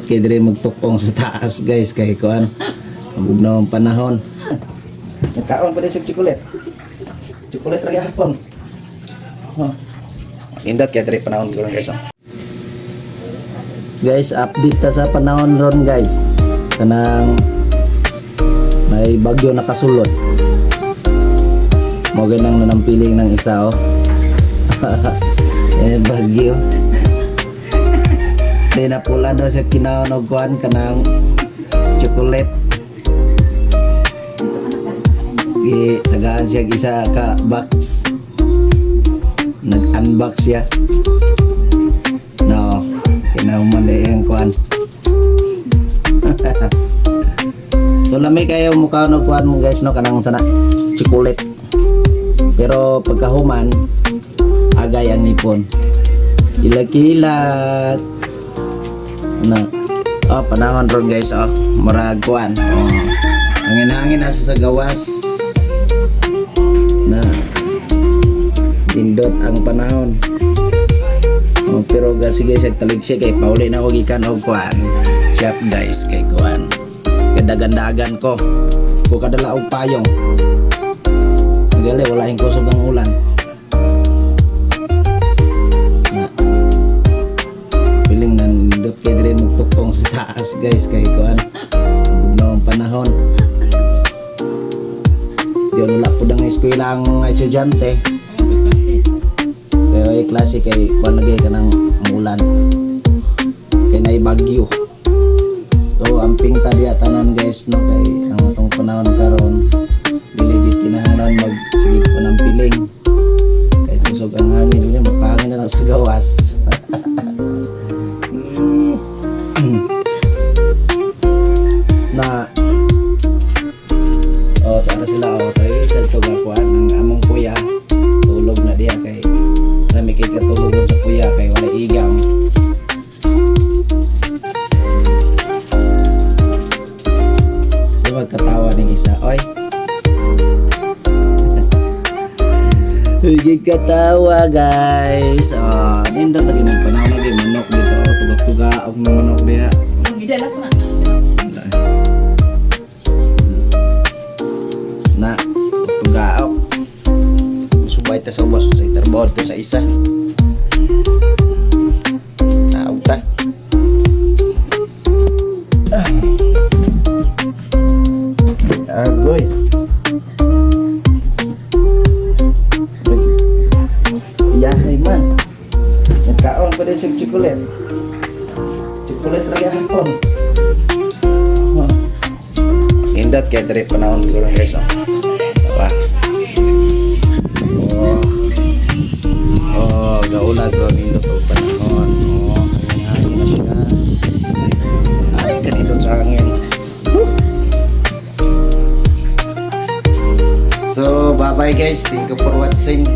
kay dire magtukong sa taas guys kay kuan. Ang na ang panahon. Nagkaon pa din sa chocolate. Chocolate ra gyapon. Indot kay dire panahon ko lang guys. Guys, update ta sa panahon ron guys. Kanang may bagyo nakasulod. Mo ganang nanampiling ng isa oh. Bagyo. Di na pula daw sa kinaon kuan kanang chocolate. Tagaan siya isa ka box. Nag-unbox siya. No, kinahuman na yung kuan. So lami kayo mukha no kuan mo guys no kanang sana chocolate. Pero pagkahuman agay ang nipon. Ilag-ilag. Na. Oh, panahon ron guys oh. Murag kuan. Oh. Hangin-hangin asa sa gawas. Na. Tindot ang panahon. Oh, pero sige siya talig siya kay pauli na ko gikan og kuan. Shop guys kay kuan. Kadagandagan ko. Ko kadala og payong. Gali wala hing kusog ang ulan. Piling nandot kay dire magtukong sa taas guys kay kuan. Ang panahon. Diyon wala po dang eskwela ang estudyante. Kaya ay klase kay kuan lagi kanang ulan. Kay nay bagyo. So amping ta diya tanan guys no kay ang atong panahon karon dili gid kinahanglan magsigig pa ng piling. Kay kusog ang hangin dili magpahangin na lang sa gawas. Na oh sana sila oh kay isa to gakuan ng among kuya tulog na diya kay nami kay katulog sa kuya kay wala igam. Katawa ng isa oy. Higit katawa guys. Oh, nindot lagi ng panahon lagi manok dito. Tugak-tuga og manok diha. Gidalak na. Na, tugaok. Subay ta sa ubos sa iterboard to sa isa. Naugta. Agoy. Yahay man. Nagkaon pa din sa chocolate. Chocolate ra gyapon. Indot kay dire panahon ko lang guys. Diba? Oh, gaulat ko indot og panahon. Oh, hangin na siya. Ay, kanindot sa hangin. So, bye-bye guys. Thank you for watching.